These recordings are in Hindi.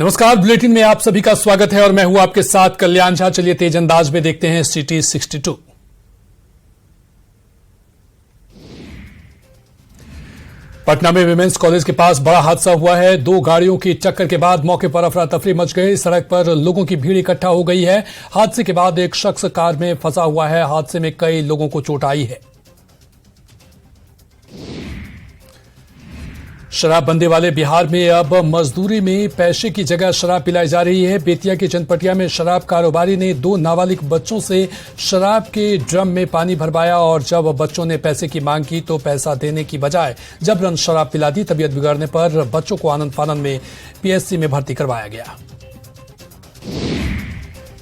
नमस्कार, बुलेटिन में आप सभी का स्वागत है और मैं हूं आपके साथ कल्याण झा। चलिए तेज अंदाज में देखते हैं सिटी 62। पटना में विमेंस कॉलेज के पास बड़ा हादसा हुआ है। दो गाड़ियों की टक्कर के बाद मौके पर अफरा तफरी मच गई। सड़क पर लोगों की भीड़ इकट्ठा हो गई है। हादसे के बाद एक शख्स कार में फंसा हुआ है। हादसे में कई लोगों को चोट आई है। शराबबंदी वाले बिहार में अब मजदूरी में पैसे की जगह शराब पिलाई जा रही है। बेतिया के चनपटिया में शराब कारोबारी ने दो नाबालिग बच्चों से शराब के ड्रम में पानी भरवाया और जब बच्चों ने पैसे की मांग की तो पैसा देने की बजाय जबरन शराब पिला दी। तबीयत बिगड़ने पर बच्चों को आनंद फानंद में पीएचसी में भर्ती करवाया गया।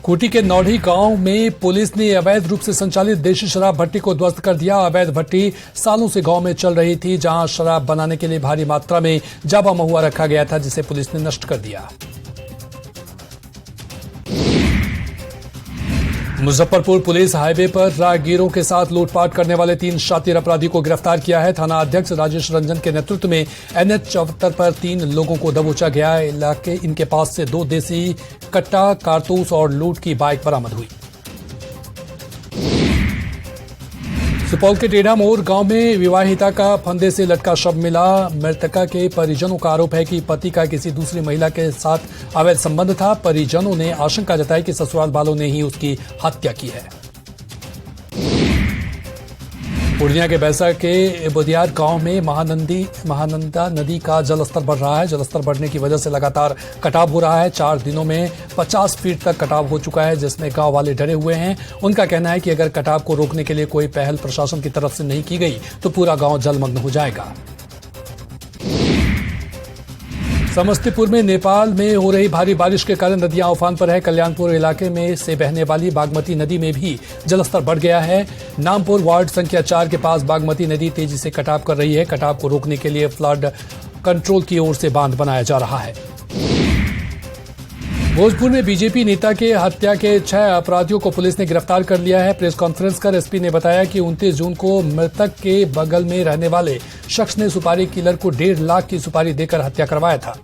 खूंटी के नौढ़ी गांव में पुलिस ने अवैध रूप से संचालित देशी शराब भट्टी को ध्वस्त कर दिया। अवैध भट्टी सालों से गांव में चल रही थी, जहां शराब बनाने के लिए भारी मात्रा में जावा महुआ रखा गया था, जिसे पुलिस ने नष्ट कर दिया। मुजफ्फरपुर पुलिस हाईवे पर राहगीरों के साथ लूटपाट करने वाले 3 शातिर अपराधी को गिरफ्तार किया है। थाना अध्यक्ष राजेश रंजन के नेतृत्व में NH 74 पर 3 लोगों को दबोचा गया। इनके पास से 2 देसी कट्टा, कारतूस और लूट की बाइक बरामद हुई। सुपौल के टेढ़ा मोड़ गांव में विवाहिता का फंदे से लटका शव मिला। मृतका के परिजनों का आरोप है कि पति का किसी दूसरी महिला के साथ अवैध संबंध था। परिजनों ने आशंका जताई कि ससुराल वालों ने ही उसकी हत्या की है। पूर्णिया के बैसा के बुधियार गांव में महानंदा नदी का जलस्तर बढ़ रहा है। जलस्तर बढ़ने की वजह से लगातार कटाव हो रहा है। 4 दिनों में 50 फीट तक कटाव हो चुका है, जिसमें गांव वाले डरे हुए हैं। उनका कहना है कि अगर कटाव को रोकने के लिए कोई पहल प्रशासन की तरफ से नहीं की गई तो पूरा गांव जलमग्न हो जाएगा। समस्तीपुर में नेपाल में हो रही भारी बारिश के कारण नदियां उफान पर है। कल्याणपुर इलाके में से बहने वाली बागमती नदी में भी जलस्तर बढ़ गया है। नामपुर वार्ड संख्या 4 के पास बागमती नदी तेजी से कटाव कर रही है। कटाव को रोकने के लिए फ्लड कंट्रोल की ओर से बांध बनाया जा रहा है। भोजपुर में बीजेपी नेता के हत्या के 6 अपराधियों को पुलिस ने गिरफ्तार कर लिया है। प्रेस कॉन्फ्रेंस कर एसपी ने बताया कि 29 जून को मृतक के बगल में रहने वाले शख्स ने सुपारी किलर को 1.5 लाख की सुपारी देकर हत्या करवाया था।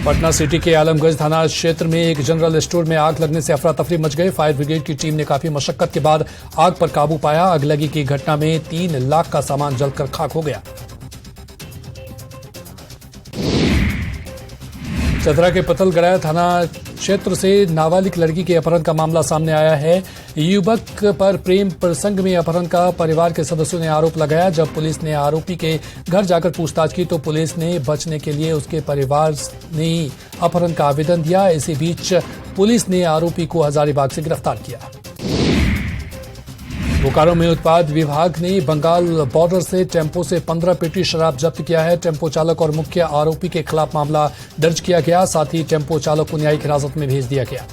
पटना सिटी के आलमगंज थाना क्षेत्र में एक जनरल स्टोर में आग लगने से अफरा तफरी मच गई। फायर ब्रिगेड की टीम ने काफी मशक्कत के बाद आग पर काबू पाया। अगलगी की घटना में 3 लाख का सामान जलकर खाक हो गया। चतरा के पथलगड़ा थाना क्षेत्र से नाबालिग लड़की के अपहरण का मामला सामने आया है। युवक पर प्रेम प्रसंग में अपहरण का परिवार के सदस्यों ने आरोप लगाया। जब पुलिस ने आरोपी के घर जाकर पूछताछ की तो पुलिस ने बचने के लिए उसके परिवार ने ही अपहरण का आवेदन दिया। इसी बीच पुलिस ने आरोपी को हजारीबाग से गिरफ्तार किया। बोकारो में उत्पाद विभाग ने बंगाल बॉर्डर से टेम्पो से 15 पेटी शराब जब्त किया है। टेम्पो चालक और मुख्य आरोपी के खिलाफ मामला दर्ज किया गया। साथ ही टेम्पो चालक को न्यायिक हिरासत में भेज दिया गया।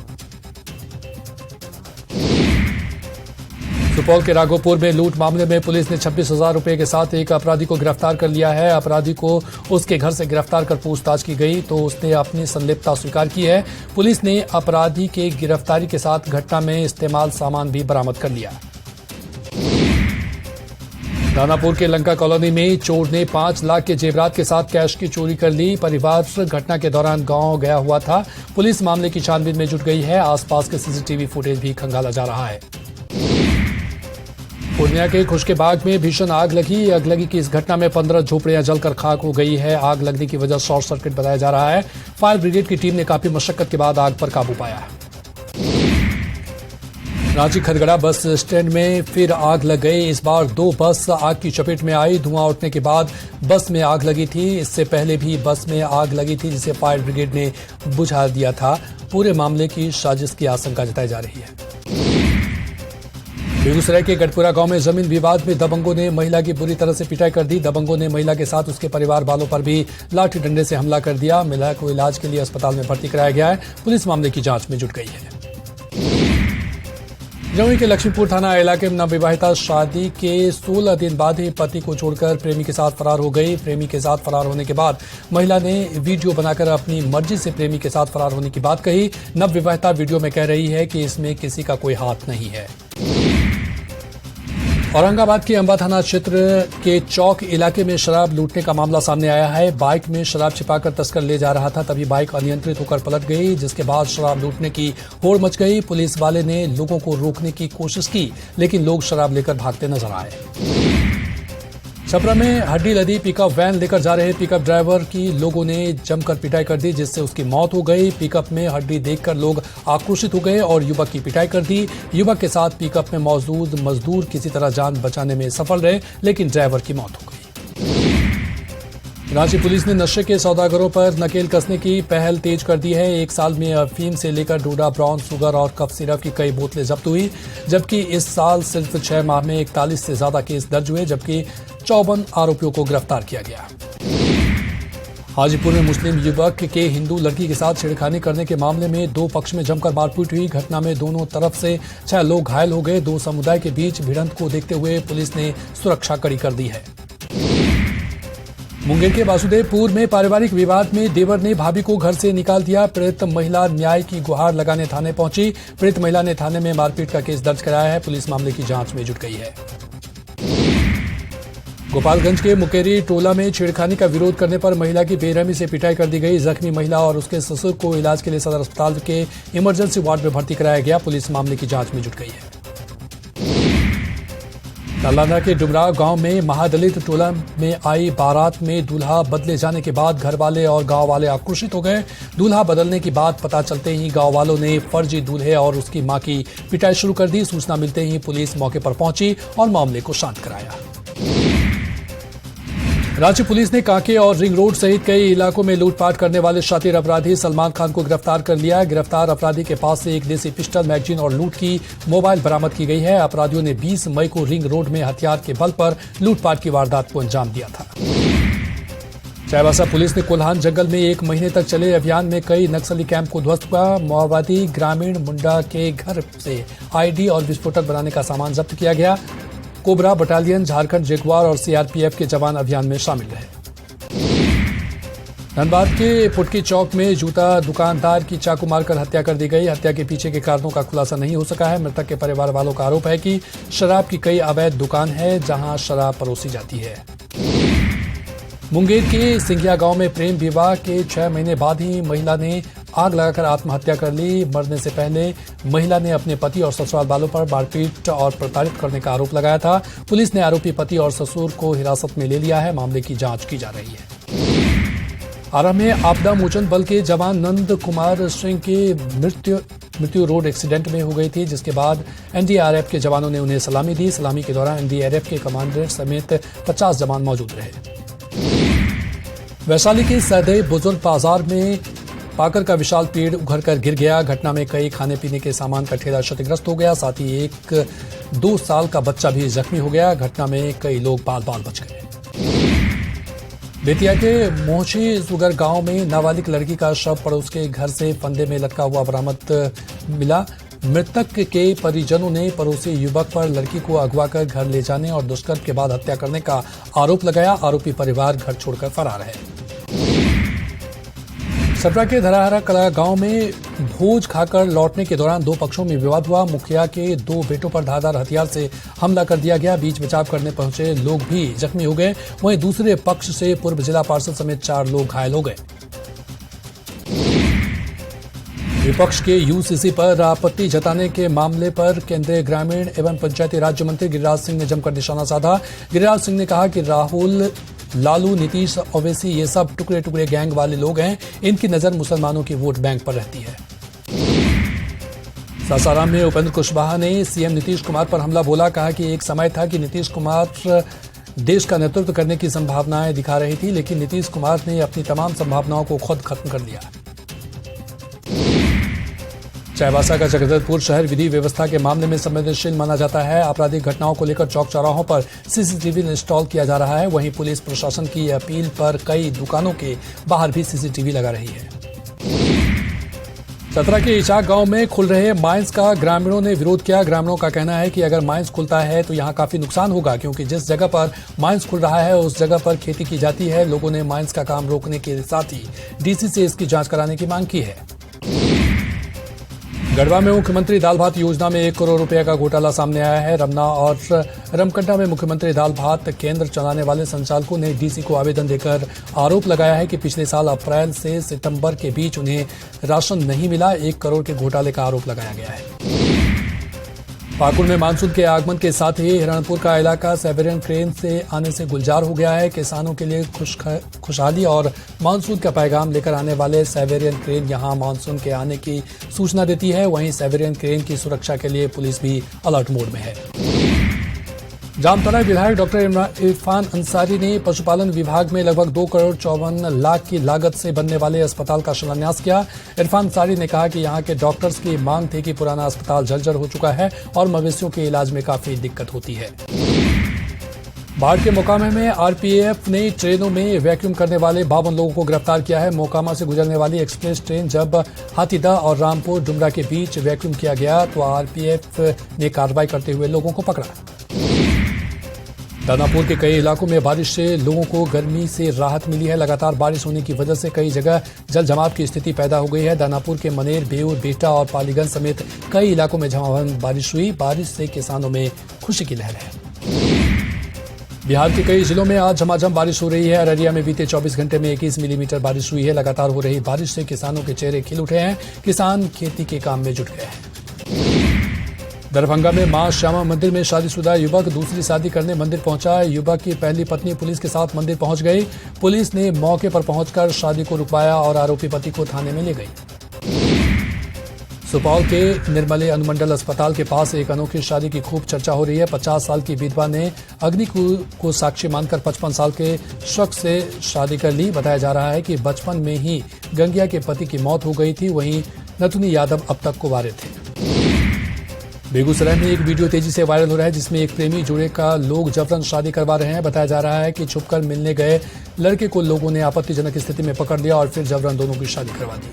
सुपौल के राघोपुर में लूट मामले में पुलिस ने 26,000 रुपए के साथ एक अपराधी को गिरफ्तार कर लिया है। अपराधी को उसके घर से गिरफ्तार कर पूछताछ की गई तो उसने अपनी संलिप्तता स्वीकार की है। पुलिस ने अपराधी के गिरफ्तारी के साथ घटना में इस्तेमाल सामान भी बरामद कर लिया। दानापुर के लंका कॉलोनी में चोर ने 5 लाख के जेवरात के साथ कैश की चोरी कर ली। परिवार घटना के दौरान गांव गया हुआ था। पुलिस मामले की छानबीन में जुट गई है। आसपास के सीसीटीवी फुटेज भी खंगाला जा रहा है। पूर्णिया के खुशकेबाग में भीषण आग लगी। अगलगी की इस घटना में 15 झोपड़ियां जलकर खाक हो गई है। आग लगने की वजह शॉर्ट सर्किट बताया जा रहा है। फायर ब्रिगेड की टीम ने काफी मशक्कत के बाद आग पर काबू पाया है। रांची खदगड़ा बस स्टैंड में फिर आग लग गई। इस बार 2 बस आग की चपेट में आई। धुआं उठने के बाद बस में आग लगी थी। इससे पहले भी बस में आग लगी थी, जिसे फायर ब्रिगेड ने बुझा दिया था। पूरे मामले की साजिश की आशंका जताई जा रही है। बेगूसराय के गढ़पुरा गांव में जमीन विवाद में दबंगों ने महिला की बुरी तरह से पिटाई कर दी। दबंगों ने महिला के साथ उसके परिवार वालों पर भी लाठी डंडे से हमला कर दिया। महिला को इलाज के लिए अस्पताल में भर्ती कराया गया है। पुलिस मामले की जांच में जुट गई है। जमुई के लक्ष्मीपुर थाना इलाके में नवविवाहिता शादी के 16 दिन बाद ही पति को छोड़कर प्रेमी के साथ फरार हो गई। प्रेमी के साथ फरार होने के बाद महिला ने वीडियो बनाकर अपनी मर्जी से प्रेमी के साथ फरार होने की बात कही। नवविवाहिता वीडियो में कह रही है कि इसमें किसी का कोई हाथ नहीं है। औरंगाबाद के अंबा थाना क्षेत्र के चौक इलाके में शराब लूटने का मामला सामने आया है। बाइक में शराब छिपाकर तस्कर ले जा रहा था, तभी बाइक अनियंत्रित होकर पलट गई, जिसके बाद शराब लूटने की होड़ मच गई। पुलिस वाले ने लोगों को रोकने की कोशिश की, लेकिन लोग शराब लेकर भागते नजर आए। छपरा में हड्डी लदी पिकअप वैन लेकर जा रहे पिकअप ड्राइवर की लोगों ने जमकर पिटाई कर दी, जिससे उसकी मौत हो गई। पिकअप में हड्डी देखकर लोग आक्रोशित हो गए और युवक की पिटाई कर दी। युवक के साथ पिकअप में मौजूद मजदूर किसी तरह जान बचाने में सफल रहे, लेकिन ड्राइवर की मौत हो गई। रांची पुलिस ने नशे के सौदागरों पर नकेल कसने की पहल तेज कर दी है। एक साल में अफीम से लेकर डोडा, ब्राउन शुगर और कफ सिरप की कई बोतलें जब्त हुई, जबकि इस साल सिर्फ 6 माह में 41 से ज्यादा केस दर्ज हुए, जबकि 54 आरोपियों को गिरफ्तार किया गया। हाजीपुर में मुस्लिम युवक के हिंदू लड़की के साथ छेड़खानी करने के मामले में 2 पक्ष में जमकर मारपीट हुई। घटना में दोनों तरफ से 6 लोग घायल हो गए। 2 समुदाय के बीच भिड़ंत को देखते हुए पुलिस ने सुरक्षा कड़ी कर दी है। मुंगेर के वासुदेवपुर में पारिवारिक विवाद में देवर ने भाभी को घर से निकाल दिया। पीड़ित महिला न्याय की गुहार लगाने थाने पहुंची। पीड़ित महिला ने थाने में मारपीट का केस दर्ज कराया है। पुलिस मामले की जांच में जुट गई है। गोपालगंज के मुकेरी टोला में छेड़खानी का विरोध करने पर महिला की बेरहमी से पिटाई कर दी गई। जख्मी महिला और उसके ससुर को इलाज के लिए सदर अस्पताल के इमरजेंसी वार्ड में भर्ती कराया गया। पुलिस मामले की जांच में जुट गई है। नालंदा के डुमराव गांव में महादलित टोला में आई बारात में दूल्हा बदले जाने के बाद घर वाले और गांव वाले आक्रोशित हो गए। दूल्हा बदलने की बात पता चलते ही गांव वालों ने फर्जी दूल्हे और उसकी मां की पिटाई शुरू कर दी। सूचना मिलते ही पुलिस मौके पर पहुंची और मामले को शांत कराया। रांची पुलिस ने कांके और रिंग रोड सहित कई इलाकों में लूटपाट करने वाले शातिर अपराधी सलमान खान को गिरफ्तार कर लिया। गिरफ्तार अपराधी के पास से एक देसी पिस्टल, मैगजीन और लूट की मोबाइल बरामद की गई है। अपराधियों ने 20 मई को रिंग रोड में हथियार के बल पर लूटपाट की वारदात को अंजाम दिया था। चाईबासा पुलिस ने कोल्हान जंगल में 1 महीने तक चले अभियान में कई नक्सली कैंप को ध्वस्त किया। माओवादी ग्रामीण मुंडा के घर से आईडी और विस्फोटक बनाने का सामान जब्त किया गया। कोबरा बटालियन, झारखंड जगुआर और सीआरपीएफ के जवान अभियान में शामिल रहे। धनबाद के पुटकी चौक में जूता दुकानदार की चाकू मारकर हत्या कर दी गई। हत्या के पीछे के कारणों का खुलासा नहीं हो सका है। मृतक के परिवार वालों का आरोप है कि शराब की कई अवैध दुकान है जहां शराब परोसी जाती है। मुंगेर के सिंघिया गांव में प्रेम विवाह के 6 महीने बाद ही महिला ने आग लगाकर आत्महत्या कर ली। मरने से पहले महिला ने अपने पति और ससुराल वालों पर मारपीट और प्रताड़ित करने का आरोप लगाया था। पुलिस ने आरोपी पति और ससुर को हिरासत में ले लिया है। मामले की जांच की जा रही है। आरा में आपदा मोचन बल के जवान नंद कुमार सिंह की मृत्यु रोड एक्सीडेंट में हो गई थी, जिसके बाद एनडीआरएफ के जवानों ने उन्हें सलामी दी। सलामी के दौरान एनडीआरएफ के कमांडर समेत 50 जवान मौजूद रहे। वैशाली के सदैव बुजुर्ग बाजार में पाकर का विशाल पेड़ उखड़कर गिर गया। घटना में कई खाने पीने के सामान का ठेला क्षतिग्रस्त हो गया, साथ ही एक 2 साल का बच्चा भी जख्मी हो गया। घटना में कई लोग बाल बाल बच गए। बेतिया के मोहशी सुगर गांव में नाबालिग लड़की का शव पड़ोस के घर से फंदे में लटका हुआ बरामद मिला। मृतक के परिजनों ने पड़ोसी युवक पर लड़की को अगवा कर घर ले जाने और दुष्कर्म के बाद हत्या करने का आरोप लगाया। आरोपी परिवार घर छोड़कर फरार है। सटरा के धराहरा कला गांव में भोज खाकर लौटने के दौरान 2 पक्षों में विवाद हुआ। मुखिया के 2 बेटों पर धारदार हथियार से हमला कर दिया गया। बीच बचाव करने पहुंचे लोग भी जख्मी हो गए। वहीं दूसरे पक्ष से पूर्व जिला पार्षद समेत 4 लोग घायल हो गए। विपक्ष के यूसीसी पर आपत्ति जताने के मामले पर केंद्रीय ग्रामीण एवं पंचायती राज्य मंत्री गिरिराज सिंह ने जमकर निशाना साधा। गिरिराज सिंह ने कहा कि राहुल, लालू, नीतीश, ओवैसी ये सब टुकड़े टुकड़े गैंग वाले लोग हैं। इनकी नजर मुसलमानों की वोट बैंक पर रहती है। सासाराम में उपेंद्र कुशवाहा ने सीएम नीतीश कुमार पर हमला बोला। कहा कि एक समय था कि नीतीश कुमार देश का नेतृत्व करने की संभावनाएं दिखा रही थी, लेकिन नीतीश कुमार ने अपनी तमाम संभावनाओं को खुद खत्म कर दिया। चाईबासा का जगदलपुर शहर विधि व्यवस्था के मामले में संवेदनशील माना जाता है। आपराधिक घटनाओं को लेकर चौक चौराहों पर सीसीटीवी इंस्टॉल किया जा रहा है। वहीं पुलिस प्रशासन की अपील पर कई दुकानों के बाहर भी सीसीटीवी लगा रही है। चतरा के इचाक गांव में खुल रहे माइंस का ग्रामीणों ने विरोध किया। ग्रामीणों का कहना है कि अगर माइंस खुलता है तो यहां काफी नुकसान होगा, क्योंकि जिस जगह पर माइंस खुल रहा है उस जगह पर खेती की जाती है। लोगों ने माइंस का काम रोकने के साथ ही डीसी से इसकी जांच कराने की मांग की है। गढ़वा में मुख्यमंत्री दाल भात योजना में 1 करोड़ रुपए का घोटाला सामने आया है। रमना और रमकंटा में मुख्यमंत्री दाल भात केंद्र चलाने वाले संचालकों ने डीसी को आवेदन देकर आरोप लगाया है कि पिछले साल अप्रैल से सितंबर के बीच उन्हें राशन नहीं मिला। 1 करोड़ के घोटाले का आरोप लगाया गया है। पाकुड़ में मानसून के आगमन के साथ ही हिरणपुर का इलाका साइबेरियन क्रेन से आने से गुलजार हो गया है। किसानों के लिए खुशहाली और मानसून का पैगाम लेकर आने वाले साइबेरियन क्रेन यहां मानसून के आने की सूचना देती है। वहीं साइबेरियन क्रेन की सुरक्षा के लिए पुलिस भी अलर्ट मोड में है। जामताड़ा विधायक डॉक्टर इरफान अंसारी ने पशुपालन विभाग में लगभग 2 करोड़ 54 लाख की लागत से बनने वाले अस्पताल का शिलान्यास किया। इरफान अंसारी ने कहा कि यहां के डॉक्टर्स की मांग थी कि पुराना अस्पताल जर्जर हो चुका है और मवेशियों के इलाज में काफी दिक्कत होती है। बाढ़ के मोकामा में आरपीएफ ने ट्रेनों में वैक्यूम करने वाले 52 लोगों को गिरफ्तार किया है। मोकामा से गुजरने वाली एक्सप्रेस ट्रेन जब हाथीदह और रामपुर डुमरा के बीच वैक्यूम किया गया तो आरपीएफ ने कार्रवाई करते हुए लोगों को पकड़ा। दानापुर के कई इलाकों में बारिश से लोगों को गर्मी से राहत मिली है। लगातार बारिश होने की वजह से कई जगह जल जमाव की स्थिति पैदा हो गई है। दानापुर के मनेर, बेऊर, बेटा और पालीगंज समेत कई इलाकों में झमाझम बारिश हुई। बारिश से किसानों में खुशी की लहर है। बिहार के कई जिलों में आज झमाझम बारिश हो रही है। अररिया में बीते 24 घंटे में 21 मिलीमीटर बारिश हुई है। लगातार हो रही बारिश से किसानों के चेहरे खिल उठे हैं। किसान खेती के काम में जुट गए हैं। दरभंगा में मां श्यामा मंदिर में शादीशुदा युवक दूसरी शादी करने मंदिर पहुंचा। युवक की पहली पत्नी पुलिस के साथ मंदिर पहुंच गई। पुलिस ने मौके पर पहुंचकर शादी को रुकवाया और आरोपी पति को थाने में ले गई। सुपौल के निर्मले अनुमंडल अस्पताल के पास एक अनोखी शादी की खूब चर्चा हो रही है। 50 साल की विधवा ने अग्नि को साक्षी मानकर 55 साल के शख्स से शादी कर ली। बताया जा रहा है कि बचपन में ही गंगिया के पति की मौत हो गई थी। वहीं नथुनी यादव अब तक कुंवारे थे। बेगूसराय में एक वीडियो तेजी से वायरल हो रहा है जिसमें एक प्रेमी जोड़े का लोग जबरन शादी करवा रहे हैं। बताया जा रहा है कि छुपकर मिलने गए लड़के को लोगों ने आपत्तिजनक स्थिति में पकड़ लिया और फिर जबरन दोनों की शादी करवा दी।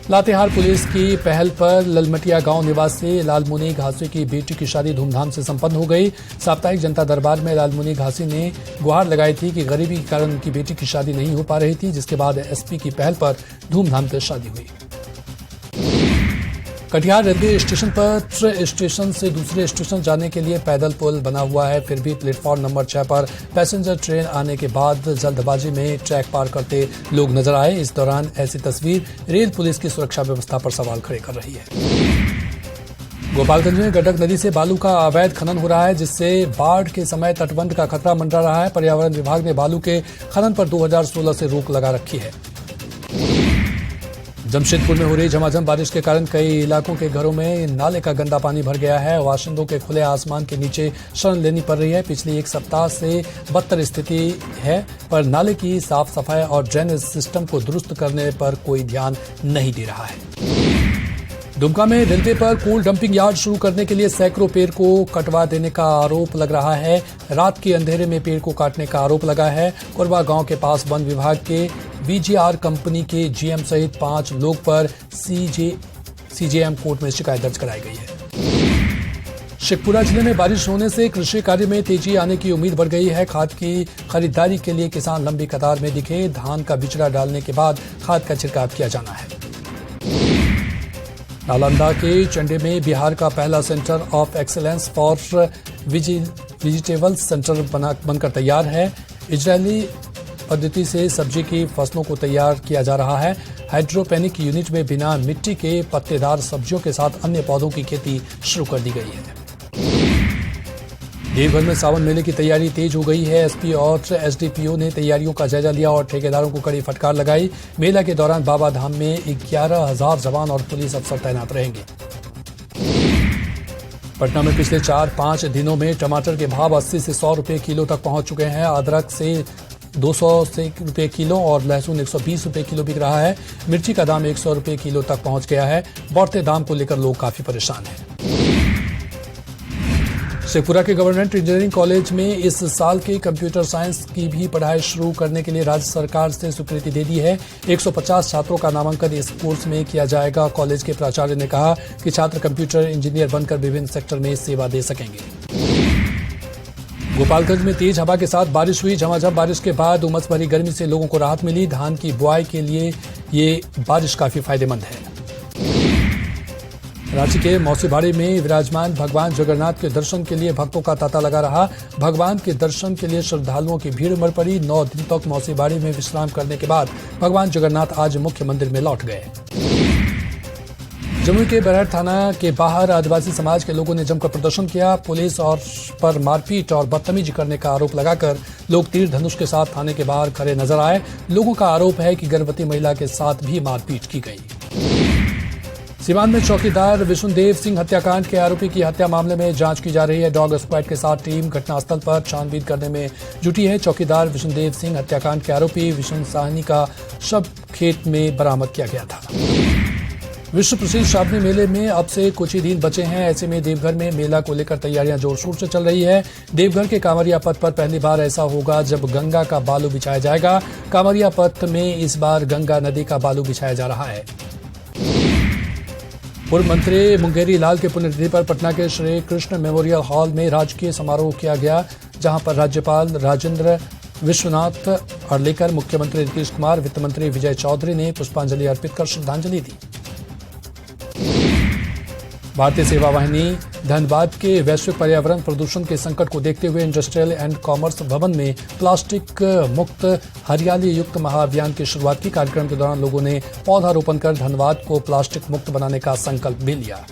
लातेहार पुलिस की पहल पर ललमटिया गांव निवासी लालमुनि घासी की बेटी की शादी धूमधाम से संपन्न हो गई। साप्ताहिक जनता दरबार में लालमुनि घासी ने गुहार लगाई थी कि गरीबी के कारण उनकी बेटी की शादी नहीं हो पा रही थी, जिसके बाद एसपी की पहल पर धूमधाम से शादी हुई। कटिहार रेलवे स्टेशन पर स्टेशन से दूसरे स्टेशन जाने के लिए पैदल पुल बना हुआ है। फिर भी प्लेटफॉर्म नंबर 6 पर पैसेंजर ट्रेन आने के बाद जल्दबाजी में ट्रैक पार करते लोग नजर आए। इस दौरान ऐसी तस्वीर रेल पुलिस की सुरक्षा व्यवस्था पर सवाल खड़े कर रही है। गोपालगंज में गंडक नदी से बालू का अवैध खनन हो रहा है, जिससे बाढ़ के समय तटबंध का खतरा मंडरा रहा है। पर्यावरण विभाग ने बालू के खनन पर 2016 से रोक लगा रखी है। जमशेदपुर में हो रही झमाझम बारिश के कारण कई इलाकों के घरों में नाले का गंदा पानी भर गया है। बाशिंदों के खुले आसमान के नीचे शरण लेनी पड़ रही है। पिछले एक सप्ताह से बदतर स्थिति है, पर नाले की साफ सफाई और ड्रेनेज सिस्टम को दुरुस्त करने पर कोई ध्यान नहीं दे रहा है। दुमका में रेलवे पर कोल डंपिंग यार्ड शुरू करने के लिए सैकड़ों पेड़ को कटवा देने का आरोप लग रहा है। रात के अंधेरे में पेड़ को काटने का आरोप लगा है। कोरबा गांव के पास वन विभाग के बीजीआर कंपनी के जीएम सहित 5 लोग पर सीजेएम कोर्ट में शिकायत दर्ज कराई गई है। शेखपुरा जिले में बारिश होने से कृषि कार्य में तेजी आने की उम्मीद बढ़ गई है। खाद की खरीदारी के लिए किसान लंबी कतार में दिखे। धान का बिचड़ा डालने के बाद खाद का छिड़काव किया जाना है। नालंदा के चंडे में बिहार का पहला centre of excellence for vegetables centre बनकर तैयार है। इजरायली पद्धति से सब्जी की फसलों को तैयार किया जा रहा है। हाइड्रोपोनिक यूनिट में बिना मिट्टी के पत्तेदार सब्जियों के साथ अन्य पौधों की खेती शुरू कर दी गई है। देवघर में सावन मेले की तैयारी तेज हो गई है। एसपी और एसडीपीओ ने तैयारियों का जायजा लिया और ठेकेदारों को कड़ी फटकार लगाई। मेला के दौरान बाबा धाम में 11,000 जवान और पुलिस अफसर तैनात रहेंगे। पटना में पिछले 4-5 दिनों में टमाटर के भाव 80 से 100 रुपए किलो तक पहुंच चुके हैं। अदरक से 200 रुपए किलो और लहसुन 120 रुपए किलो बिक रहा है। मिर्ची का दाम 100 रुपए किलो तक पहुंच गया है। बढ़ते दाम को लेकर लोग काफी परेशान हैं। शेखपुरा के गवर्नमेंट इंजीनियरिंग कॉलेज में इस साल के कंप्यूटर साइंस की भी पढ़ाई शुरू करने के लिए राज्य सरकार से स्वीकृति दे दी है। 150 छात्रों का नामांकन इस कोर्स में किया जाएगा। कॉलेज के प्राचार्य ने कहा कि छात्र कंप्यूटर इंजीनियर बनकर विभिन्न सेक्टर में सेवा दे सकेंगे। गोपालगंज में तेज हवा के साथ बारिश हुई। झमाझम बारिश के बाद उमस भरी गर्मी से लोगों को राहत मिली। धान की बुआई के लिए ये बारिश काफी फायदेमंद है। रांची के मौसीबाड़ी में विराजमान भगवान जगन्नाथ के दर्शन के लिए भक्तों का तांता लगा रहा। भगवान के दर्शन के लिए श्रद्धालुओं की भीड़ उमड़ पड़ी। 9 दिन तक मौसीबाड़ी में विश्राम करने के बाद भगवान जगन्नाथ आज मुख्य मंदिर में लौट गए। जमुई के बरहट थाना के बाहर आदिवासी समाज के लोगों ने जमकर प्रदर्शन किया। पुलिस और पर मारपीट और बदतमीजी करने का आरोप लगाकर लोग तीर धनुष के साथ थाने के बाहर खड़े नजर आए। लोगों का आरोप है कि गर्भवती महिला के साथ भी मारपीट की गई। सीवान में चौकीदार विष्णुदेव सिंह हत्याकांड के आरोपी की हत्या मामले में जांच की जा रही है। डॉग स्क्वाड के साथ टीम घटनास्थल पर छानबीन करने में जुटी है। चौकीदार विष्णुदेव सिंह हत्याकांड के आरोपी विष्णु साहनी का शव खेत में बरामद किया गया था। विश्व प्रसिद्ध श्रावणी मेले में अब से कुछ ही दिन बचे हैं। ऐसे में देवघर में मेला को लेकर तैयारियां जोर शोर से चल रही है। देवघर के कांवरिया पथ पर पहली बार ऐसा होगा जब गंगा का बालू बिछाया जाएगा। कांवरिया पथ में इस बार गंगा नदी का बालू बिछाया जा रहा है। पूर्व मंत्री मुंगेरी लाल के पुण्यतिथि पर पटना के श्री कृष्ण मेमोरियल हॉल में राजकीय समारोह किया गया, जहां पर राज्यपाल राजेंद्र विश्वनाथ अर्लेकर, मुख्यमंत्री नीतीश कुमार, वित्त मंत्री विजय चौधरी ने पुष्पांजलि अर्पित कर श्रद्धांजलि दी। भारतीय सेवा वाहिनी धनबाद के वैश्विक पर्यावरण प्रदूषण के संकट को देखते हुए इंडस्ट्रियल एंड कॉमर्स भवन में प्लास्टिक मुक्त हरियाली युक्त महाअभियान की शुरुआत की। कार्यक्रम के दौरान लोगों ने पौधारोपण कर धनबाद को प्लास्टिक मुक्त बनाने का संकल्प भी लिया।